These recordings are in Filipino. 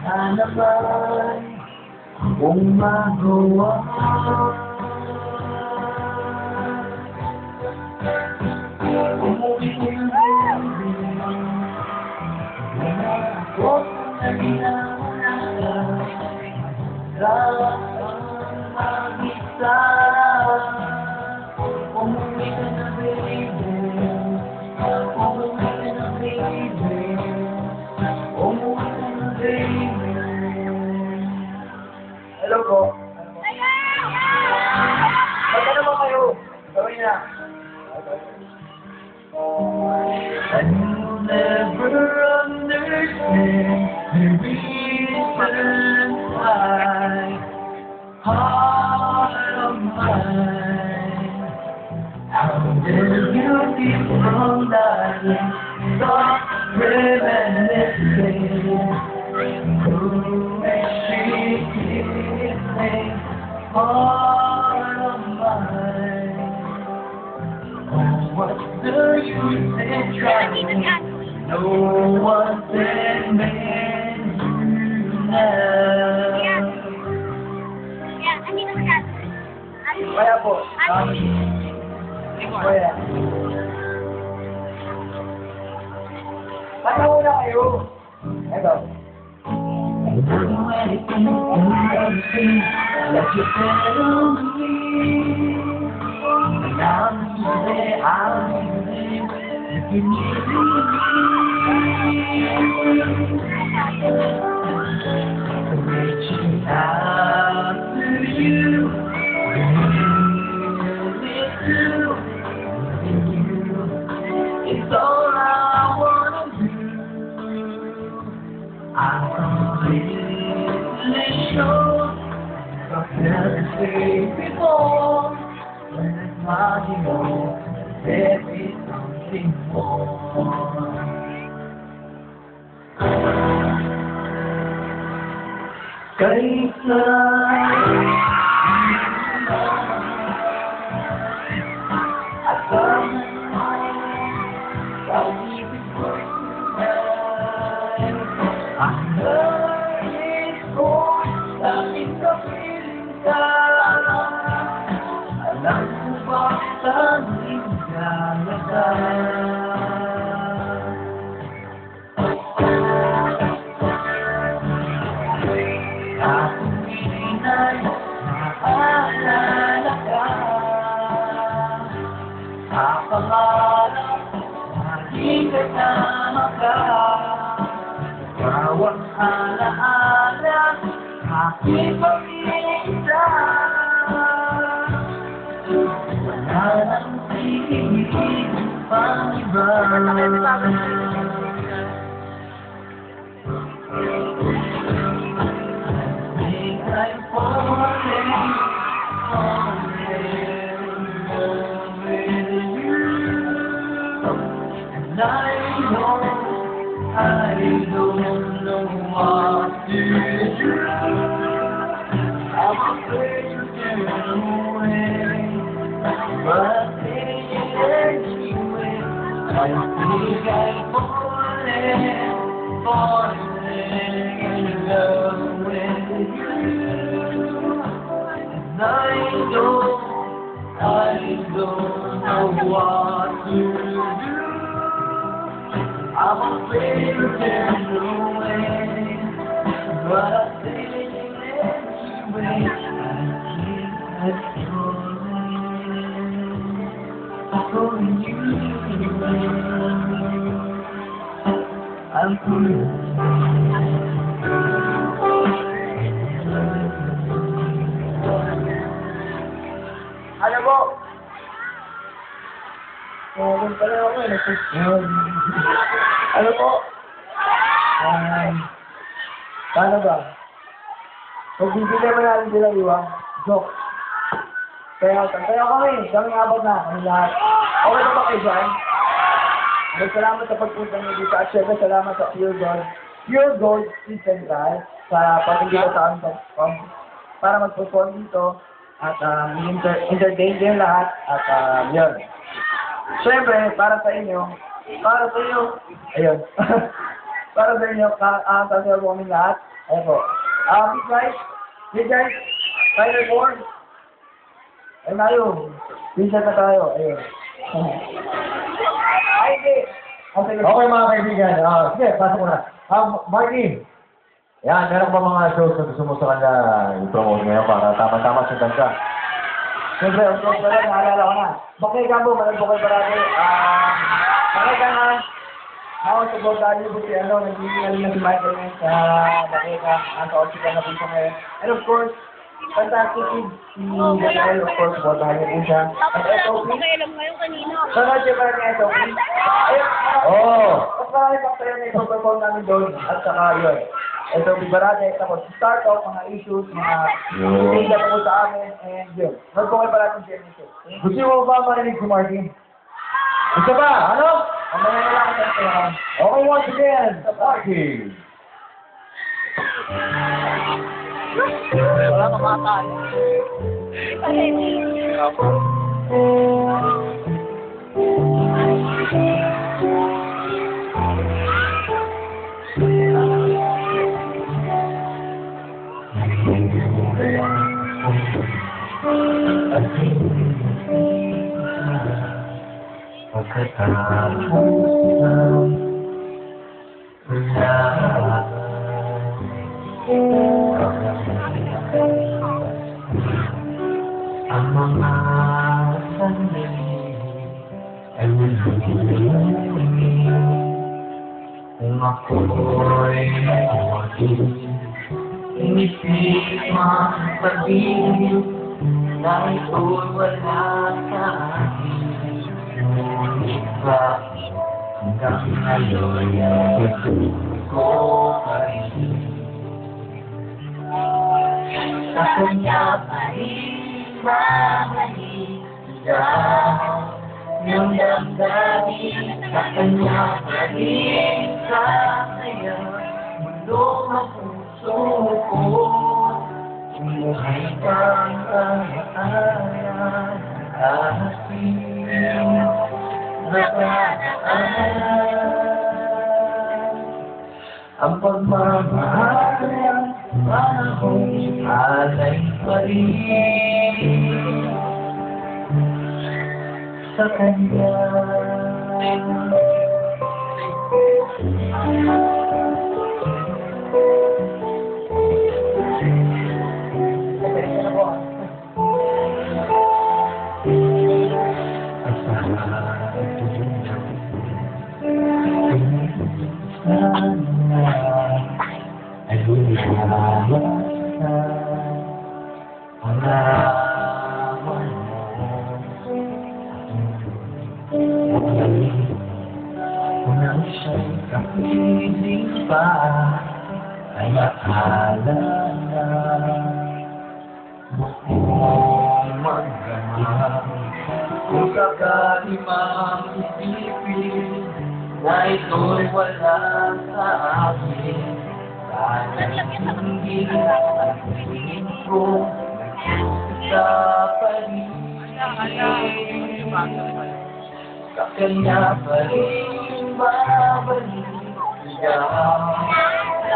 Sana ba'y kung magawa umuwi ako na ginawala sa mag-isa umuwi ka na baby umuwi ka na baby umuwi ka na baby. Hello po. Magkano ba kayo? Gawin na. And you'll never understand the reason why, heart of mine. How dare you keep on dying, stop reminiscing. Who makes you keep me, heart of mine? What's the use in trying? No one can mend you now. Kaya po. Kaya. Kaya muna kayo. Ito. Let you settle me. I'm easy, if you need me. Reaching out to you, it's all I wanna do. I'm completely sure I've never seen before. When it's marching on, there is something more. Kaysa at pag-ibig ko ang nais ko sa aking kapiling ka. Alam ko ba tanging gaya ka? Akong inay naalala ka sa pangarap laging kasama ka. Bawat alaala aking pag-iisa. Wala nang tingin pang iba. I'm falling, with you. And I don't know what to do. I'm afraid to turn away, but anyway, I think I'm falling in love with you. And I don't know what to do. I'm afraid to turn away, but I think anyway, I keep calling you. I'm calling you. Ano po? Kung pala ako ano po? Paano ba? Kung bibili mo natin silang iwan, joke. Kaya kami abot na, kami lahat. Okay na ba kayo dyan? Salamat sa pagpunta niyo dito at syempre salamat sa Pure Gold Street Central sa pag-ibig sa amin para mag-perform dito. At entertain din lahat. At yun. Siyempre, para sa inyo, ayun. Para sa inyo, sasayaw po kami lahat. Ayun po. Big guys, final four. Ayun tayo. Vincent na tayo. Ayun. Ay, hindi. Okay mga kaibigan, sige, pasok ko na. Marky, yan, meron pa mga shows na gusto mo sa kanya i-promote ngayon para tama-tama sa ganda. Siyempre, of course, wala, naalala ko na. Bakit ka po, malag po kayo parati. Bakit ka nga, ako sa Bogdali po si nagiging na si Michael ngayon sa bakit ka, ang ka na po siya ngayon. And of course, fantastic kid, si Daniel, of course, botahan niyo po siya. At SOP, sana siya para ni SOP. Ayun, mas marami pang tayo na ito-perform namin doon. At saka yun, SOP Barate, tapos start off, mga issues, mga tingin po sa amin, and yun. Huwag po kayo parating siya nito. Gusto mo ba marinig si Marky? Gusto ba? Ano? Mamaya na lang ako sa Okay, once again, Marky. wala kamatay. Ang mga sandali ay nalulungin kung ako'y nagwagin. Inisip sabihin na ito'y wala sa akin. Ngunit bakit hanggang ngayon gusto ko pa rin sa kanya pa rin mamanigaw yung damdamin sa kanya pa rin sasaya mundo ng puso ko umuhay kang alaan ahasin nakaraan ang pagmamahal panahon alay pa rin sa kanya. Ay lumilawas na ang naraman mo kung ang siya'y kapiling pa ay akala na bukong magdamag kung sakali mang isipin na ito'y wala sa akin. Sana hindi ang tingin ko sa paligid. Kakanya pa rin babalik siya.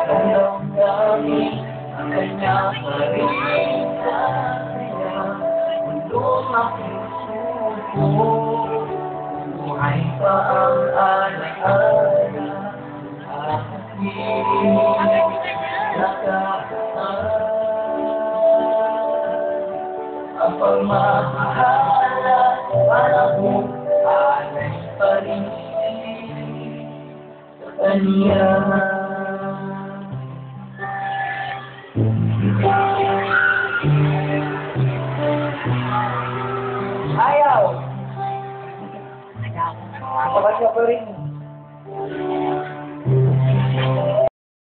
Ang damdamin, kakanya pa rin sasaya. Mundo ng puso ko, buhay pa ang alaala. Ang pagmamahala para mo alay pa rin sa kanya. Ayaw! Kapag siya pa rin.